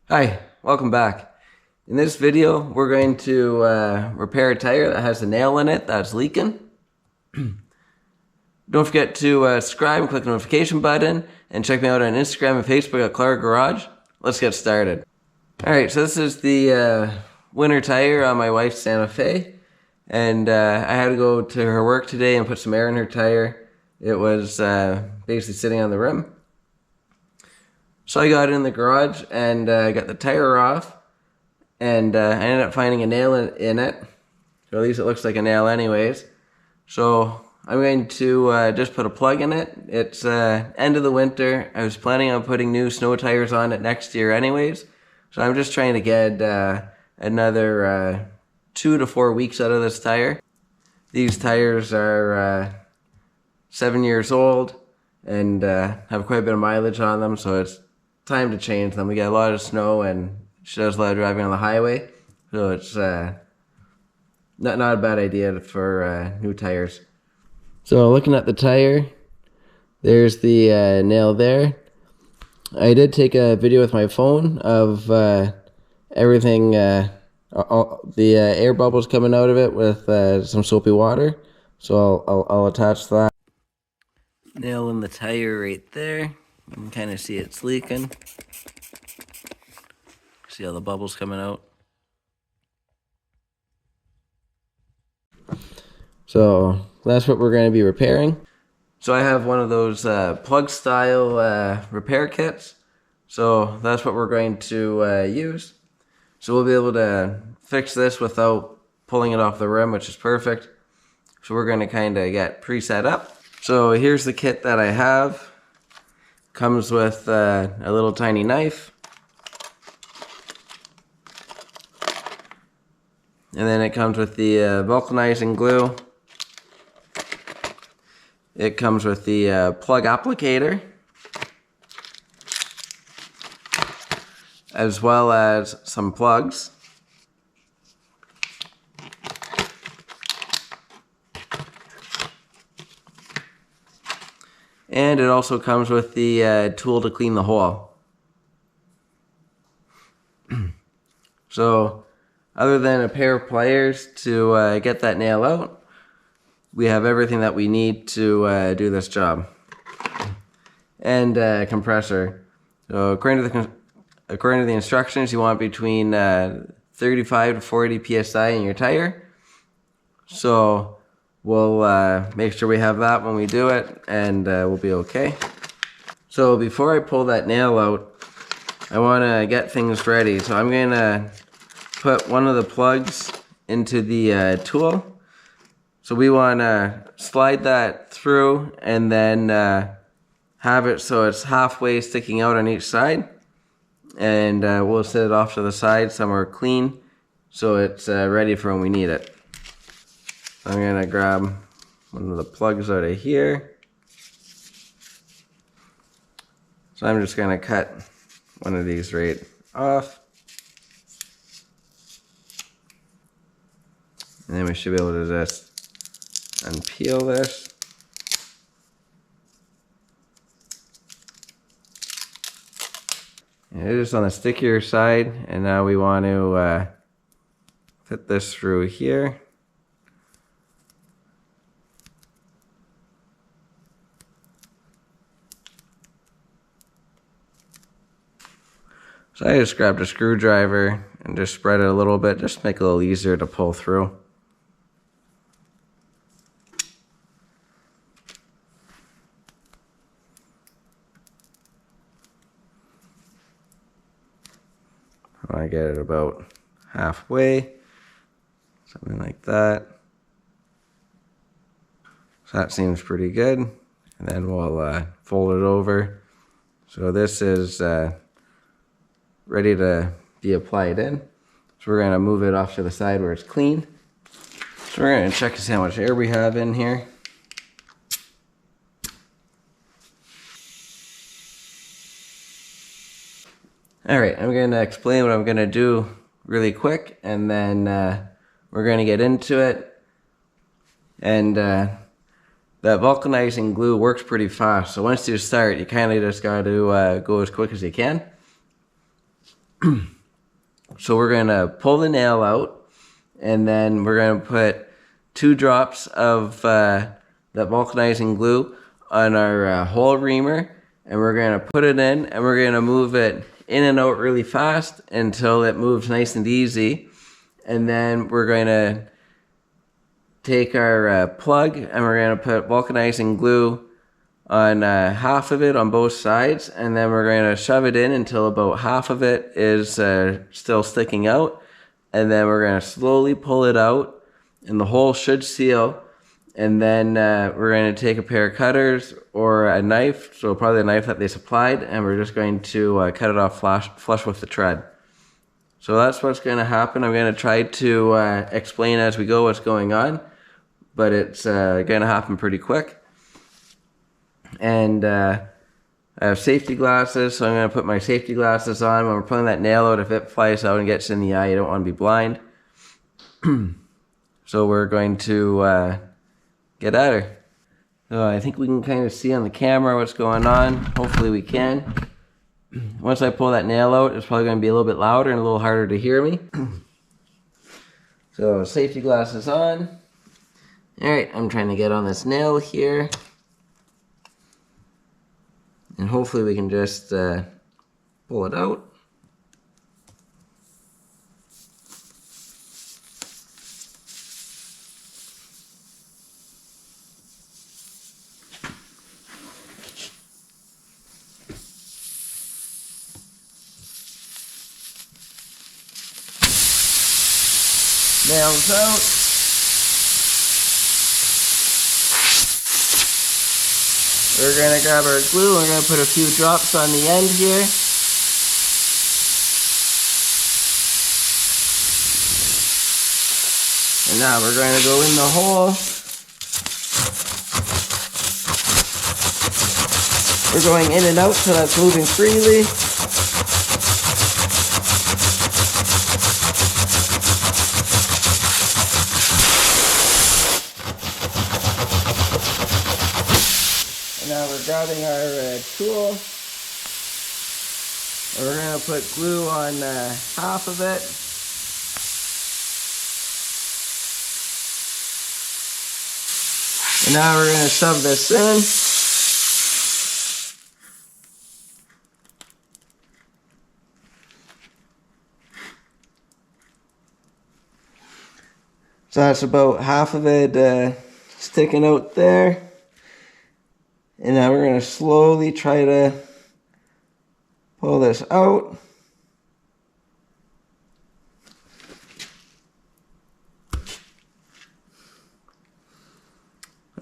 Hi, welcome back. In this video, we're going to repair a tire that has a nail in it that's leaking. Don't forget to subscribe and click the notification button, and check me out on Instagram and Facebook at Clark Garage. Let's get started. Alright, so this is the winter tire on my wife's Santa Fe, and I had to go to her work today and put some air in her tire. It was basically sitting on the rim. So I got in the garage and got the tire off, and I ended up finding a nail in it. So at least it looks like a nail anyways. So I'm going to just put a plug in it. It's end of the winter. I was planning on putting new snow tires on it next year anyways. So I'm just trying to get another 2 to 4 weeks out of this tire. These tires are 7 years old and have quite a bit of mileage on them, so it's time to change them. We get a lot of snow and she does a lot of driving on the highway, so it's not a bad idea for new tires. So looking at the tire, there's the nail there. I did take a video with my phone of everything, all the air bubbles coming out of it with some soapy water, so I'll attach that. Nail in the tire right there. You can kind of see it's leaking. See all the bubbles coming out. So that's what we're going to be repairing. So I have one of those plug style repair kits. So that's what we're going to use. So we'll be able to fix this without pulling it off the rim, which is perfect. So we're going to kind of get preset up. So here's the kit that I have. Comes with a little tiny knife. And then it comes with the vulcanizing glue. It comes with the plug applicator, as well as some plugs. And it also comes with the tool to clean the hole. So, other than a pair of pliers to get that nail out, we have everything that we need to do this job. And a compressor. So according to the instructions, you want between 35 to 40 psi in your tire. So we'll make sure we have that when we do it, and we'll be okay. So before I pull that nail out, I want to get things ready. So I'm going to put one of the plugs into the tool. So we want to slide that through and then have it so it's halfway sticking out on each side. And we'll set it off to the side somewhere clean so it's ready for when we need it. So I'm going to grab one of the plugs out of here. So I'm just going to cut one of these right off. And then we should be able to just unpeel this. And it is on the stickier side, and now we want to fit this through here. So I just grabbed a screwdriver and just spread it a little bit, just to make it a little easier to pull through. I get it about halfway, something like that. So that seems pretty good. And then we'll fold it over. So this is ready to be applied in. So we're going to move it off to the side where it's clean. So we're going to check to see how much air we have in here. Alright, I'm going to explain what I'm going to do really quick, and then we're going to get into it. And that vulcanizing glue works pretty fast, so once you start, you kind of just got to go as quick as you can. So we're going to pull the nail out, and then we're going to put 2 drops of that vulcanizing glue on our hole reamer, and we're going to put it in, and we're going to move it in and out really fast until it moves nice and easy. And then we're going to take our plug, and we're going to put vulcanizing glue on half of it on both sides, and then we're going to shove it in until about half of it is still sticking out, and then we're going to slowly pull it out, and the hole should seal. And then we're going to take a pair of cutters or a knife, so probably the knife that they supplied, and we're just going to cut it off flush with the tread. So that's what's going to happen. I'm going to try to explain as we go what's going on, but it's going to happen pretty quick. And I have safety glasses, so I'm going to put my safety glasses on. When we're pulling that nail out, if it flies out and gets in the eye, you don't want to be blind. So we're going to get at her. So I think we can kind of see on the camera what's going on. Hopefully we can. Once I pull that nail out, it's probably going to be a little bit louder and a little harder to hear me. So safety glasses on. Alright, I'm trying to get on this nail here. And hopefully we can just pull it out. Nails out. We're going to grab our glue, we're going to put a few drops on the end here. And now we're going to go in the hole. We're going in and out so that's moving freely. Now we're grabbing our tool, and we're going to put glue on half of it. And now we're going to shove this in. So that's about half of it sticking out there. And now we're going to slowly try to pull this out.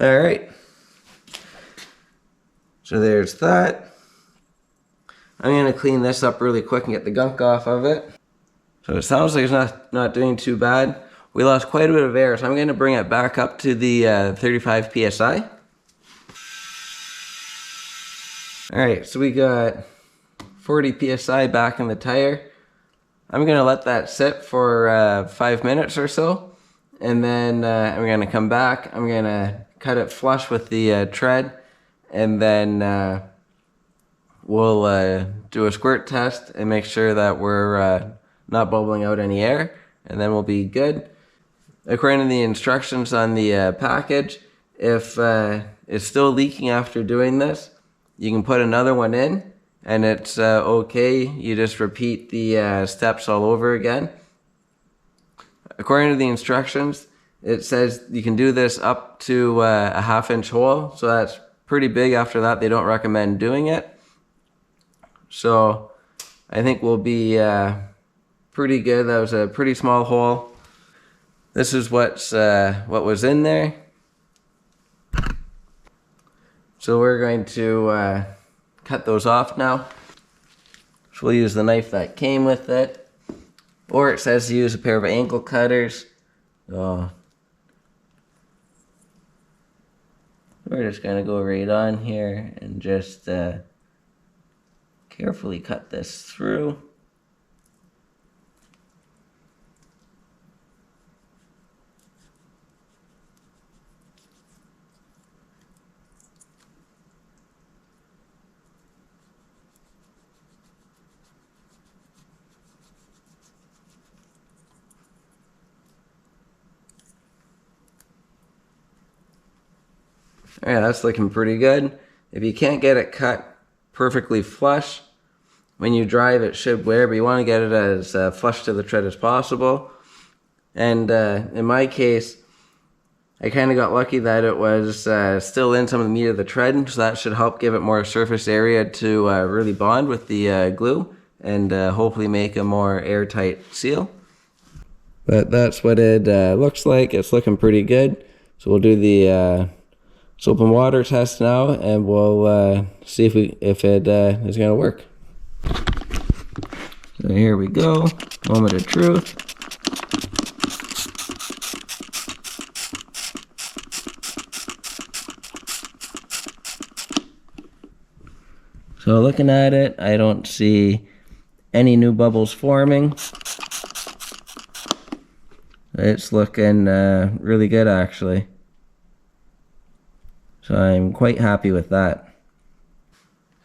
All right. So there's that. I'm going to clean this up really quick and get the gunk off of it. So it sounds like it's not doing too bad. We lost quite a bit of air, so I'm going to bring it back up to the 35 PSI. Alright, so we got 40 PSI back in the tire. I'm going to let that sit for 5 minutes or so. And then I'm going to come back. I'm going to cut it flush with the tread. And then we'll do a squirt test and make sure that we're not bubbling out any air. And then we'll be good. According to the instructions on the package, if it's still leaking after doing this, you can put another one in, and it's okay. You just repeat the steps all over again. According to the instructions, it says you can do this up to a 1/2-inch hole, so that's pretty big. After that, they don't recommend doing it. So I think we'll be pretty good. That was a pretty small hole. This is what was in there. So we're going to cut those off now. So we'll use the knife that came with it. Or it says to use a pair of angle cutters. So we're just going to go right on here and just carefully cut this through. Alright, that's looking pretty good. If you can't get it cut perfectly flush, when you drive it should wear, but you want to get it as flush to the tread as possible. And in my case, I kind of got lucky that it was still in some of the meat of the tread, so that should help give it more surface area to really bond with the glue and hopefully make a more airtight seal. But that's what it looks like. It's looking pretty good. So we'll do the soap and water test now, and we'll see if it is going to work. So here we go. Moment of truth. So looking at it, I don't see any new bubbles forming. It's looking really good actually. So I'm quite happy with that.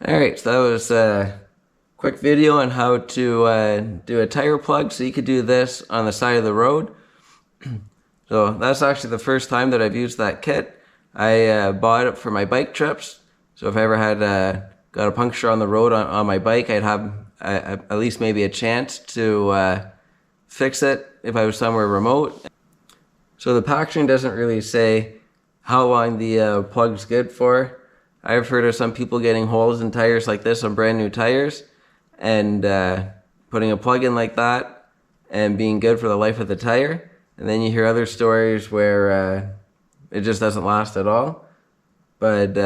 Alright, so that was a quick video on how to do a tire plug. So you could do this on the side of the road. So that's actually the first time that I've used that kit. I bought it for my bike trips. So if I ever had got a puncture on the road on my bike, I'd have at least maybe a chance to fix it if I was somewhere remote. So the packaging doesn't really say how long the plug's good for. I've heard of some people getting holes in tires like this on brand new tires and putting a plug in like that and being good for the life of the tire. And then you hear other stories where it just doesn't last at all. But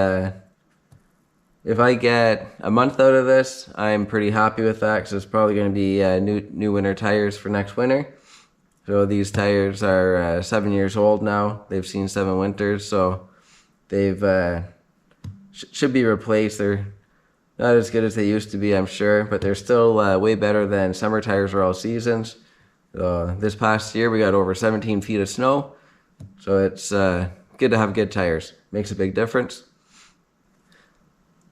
if I get a month out of this, I'm pretty happy with that because it's probably going to be new winter tires for next winter. So these tires are 7 years old now. They've seen 7 winters, so they've should be replaced. They're not as good as they used to be, I'm sure, but they're still way better than summer tires for all seasons. This past year we got over 17 feet of snow, so it's good to have good tires. Makes a big difference.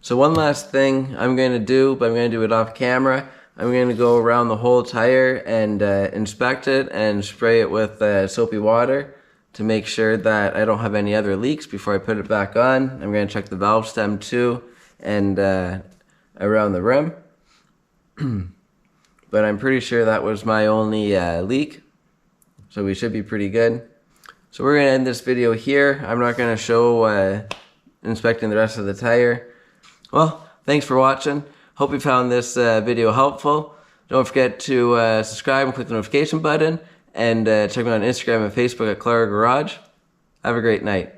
So one last thing I'm going to do, but I'm going to do it off camera. I'm going to go around the whole tire and inspect it and spray it with soapy water to make sure that I don't have any other leaks before I put it back on. I'm going to check the valve stem too and around the rim. But I'm pretty sure that was my only leak, so we should be pretty good. So we're going to end this video here. I'm not going to show inspecting the rest of the tire. Well, thanks for watching. Hope you found this video helpful. Don't forget to subscribe and click the notification button, and check me out on Instagram and Facebook at Clara Garage. Have a great night.